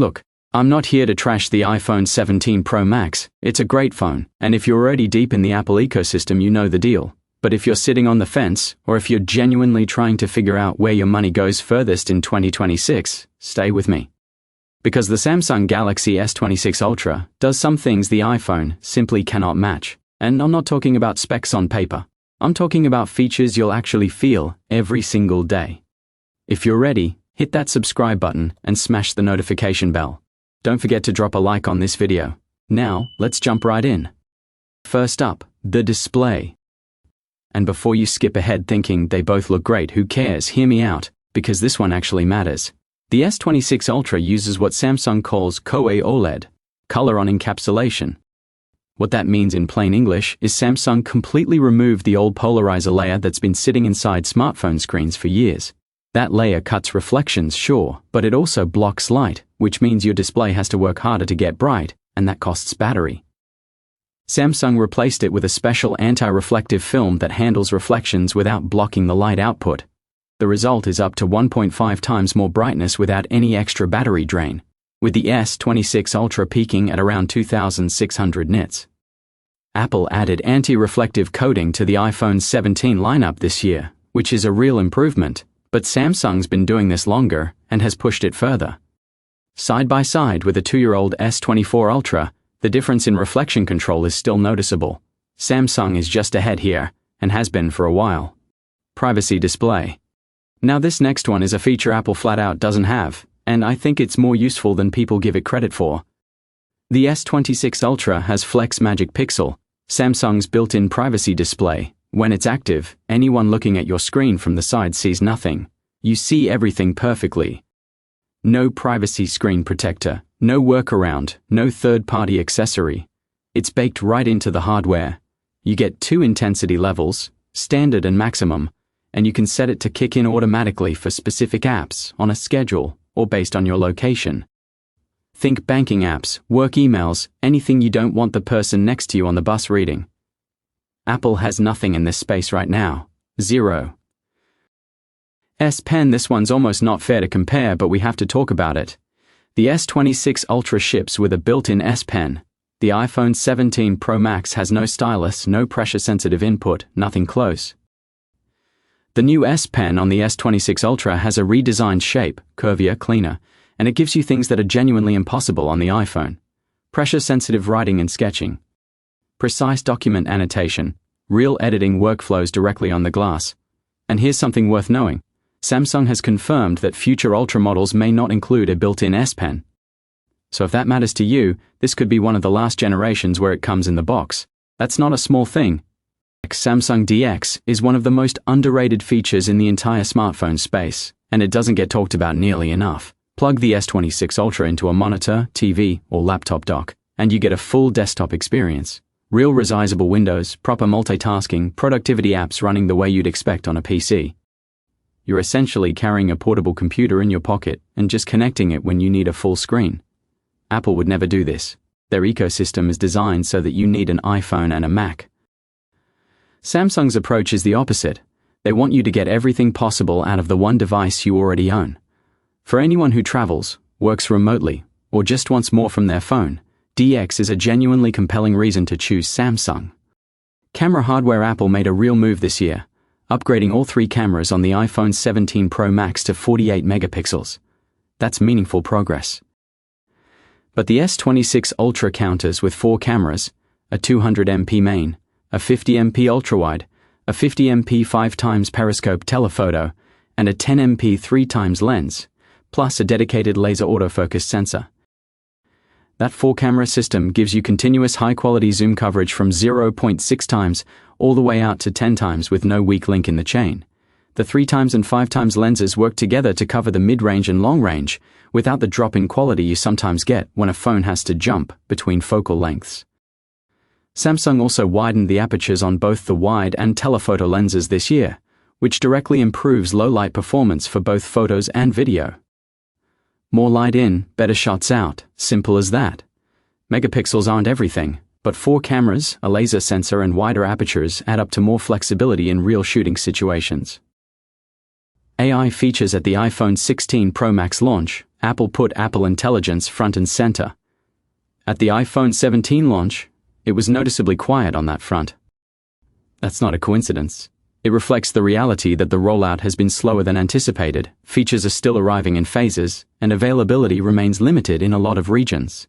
Look, I'm not here to trash the iPhone 17 Pro Max. It's a great phone, and if you're already deep in the Apple ecosystem, you know the deal. But if you're sitting on the fence, or if you're genuinely trying to figure out where your money goes furthest in 2026, stay with me. Because the Samsung Galaxy S26 Ultra does some things the iPhone simply cannot match. And I'm not talking about specs on paper. I'm talking about features you'll actually feel every single day. If you're ready, hit that subscribe button and smash the notification bell. Don't forget to drop a like on this video. Now, let's jump right in. First up, the display. And before you skip ahead thinking they both look great, who cares? Hear me out, because this one actually matters. The S26 Ultra uses what Samsung calls COE OLED, color on encapsulation. What that means in plain English is Samsung completely removed the old polarizer layer that's been sitting inside smartphone screens for years. That layer cuts reflections, sure, but it also blocks light, which means your display has to work harder to get bright, and that costs battery. Samsung replaced it with a special anti-reflective film that handles reflections without blocking the light output. The result is up to 1.5 times more brightness without any extra battery drain, with the S26 Ultra peaking at around 2,600 nits. Apple added anti-reflective coating to the iPhone 17 lineup this year, which is a real improvement, but Samsung's been doing this longer and has pushed it further. Side by side with a 2-year-old S24 Ultra, the difference in reflection control is still noticeable. Samsung is just ahead here, and has been for a while. Privacy display. Now this next one is a feature Apple flat out doesn't have, and I think it's more useful than people give it credit for. The S26 Ultra has Flex Magic Pixel, Samsung's built-in privacy display. When it's active, anyone looking at your screen from the side sees nothing. You see everything perfectly. No privacy screen protector, no workaround, no third-party accessory. It's baked right into the hardware. You get 2 intensity levels, standard and maximum, and you can set it to kick in automatically for specific apps, on a schedule, or based on your location. Think banking apps, work emails, anything you don't want the person next to you on the bus reading. Apple has nothing in this space right now. Zero. S Pen, this one's almost not fair to compare, but we have to talk about it. The S26 Ultra ships with a built-in S Pen. The iPhone 17 Pro Max has no stylus, no pressure-sensitive input, nothing close. The new S Pen on the S26 Ultra has a redesigned shape, curvier, cleaner, and it gives you things that are genuinely impossible on the iPhone. Pressure-sensitive writing and sketching. Precise document annotation, real editing workflows directly on the glass. And here's something worth knowing. Samsung has confirmed that future Ultra models may not include a built-in S Pen. So if that matters to you, this could be one of the last generations where it comes in the box. That's not a small thing. Samsung DX is one of the most underrated features in the entire smartphone space, and it doesn't get talked about nearly enough. Plug the S26 Ultra into a monitor, TV, or laptop dock, and you get a full desktop experience. Real resizable windows, proper multitasking, productivity apps running the way you'd expect on a PC. You're essentially carrying a portable computer in your pocket and just connecting it when you need a full screen. Apple would never do this. Their ecosystem is designed so that you need an iPhone and a Mac. Samsung's approach is the opposite. They want you to get everything possible out of the one device you already own. For anyone who travels, works remotely, or just wants more from their phone, DX is a genuinely compelling reason to choose Samsung. Camera hardware. Apple made a real move this year, upgrading all 3 cameras on the iPhone 17 Pro Max to 48 megapixels. That's meaningful progress. But the S26 Ultra counters with 4 cameras, a 200MP main, a 50MP ultrawide, a 50MP 5x periscope telephoto, and a 10MP 3x lens, plus a dedicated laser autofocus sensor. That 4-camera system gives you continuous high-quality zoom coverage from 0.6 times all the way out to 10 times with no weak link in the chain. The 3x and 5x lenses work together to cover the mid-range and long-range without the drop in quality you sometimes get when a phone has to jump between focal lengths. Samsung also widened the apertures on both the wide and telephoto lenses this year, which directly improves low-light performance for both photos and video. More light in, better shots out, simple as that. Megapixels aren't everything, but 4 cameras, a laser sensor and wider apertures add up to more flexibility in real shooting situations. AI features at the iPhone 16 Pro Max launch. Apple put Apple Intelligence front and center. At the iPhone 17 launch, it was noticeably quiet on that front. That's not a coincidence. It reflects the reality that the rollout has been slower than anticipated, features are still arriving in phases, and availability remains limited in a lot of regions.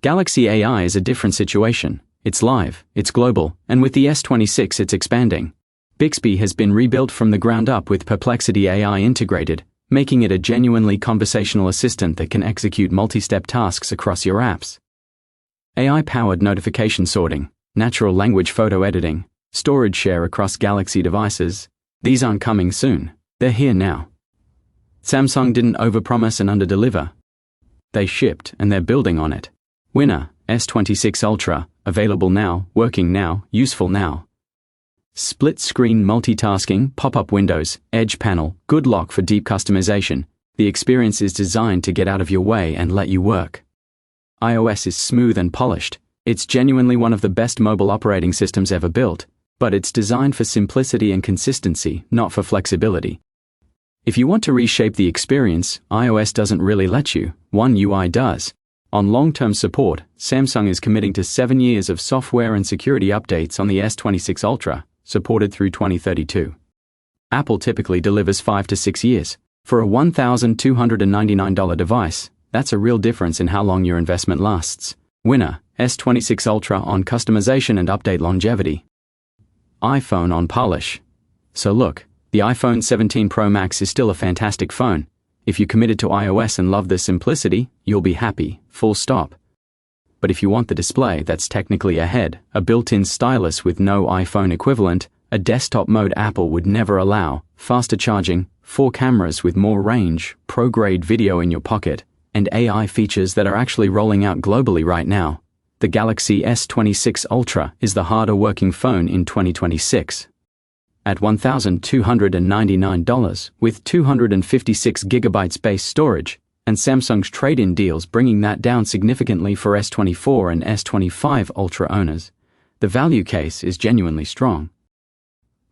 Galaxy AI is a different situation. It's live, it's global, and with the S26 it's expanding. Bixby has been rebuilt from the ground up with Perplexity AI integrated, making it a genuinely conversational assistant that can execute multi-step tasks across your apps. AI-powered notification sorting, natural language photo editing, storage share across Galaxy devices, these aren't coming soon, they're here now. Samsung didn't overpromise and underdeliver. They shipped and they're building on it. Winner, S26 Ultra, available now, working now, useful now. Split-screen multitasking, pop-up windows, edge panel, good lock for deep customization. The experience is designed to get out of your way and let you work. iOS is smooth and polished. It's genuinely one of the best mobile operating systems ever built, but it's designed for simplicity and consistency, not for flexibility. If you want to reshape the experience, iOS doesn't really let you. One UI does. On long-term support, Samsung is committing to 7 years of software and security updates on the S26 Ultra, supported through 2032. Apple typically delivers 5 to 6 years. For a $1,299 device, that's a real difference in how long your investment lasts. Winner, S26 Ultra on customization and update longevity. iPhone on polish. So look, the iPhone 17 Pro Max is still a fantastic phone. If you committed to iOS and love the simplicity, you'll be happy, full stop. But if you want the display that's technically ahead, a built-in stylus with no iPhone equivalent, a desktop mode Apple would never allow, faster charging, 4 cameras with more range, pro-grade video in your pocket, and AI features that are actually rolling out globally right now, the Galaxy S26 Ultra is the harder working phone in 2026. At $1,299 with 256 GB base storage, and Samsung's trade-in deals bringing that down significantly for S24 and S25 Ultra owners, the value case is genuinely strong.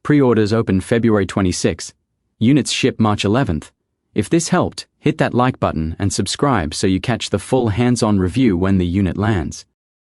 Pre-orders open February 26, units ship March 11th. If this helped, hit that like button and subscribe so you catch the full hands-on review when the unit lands.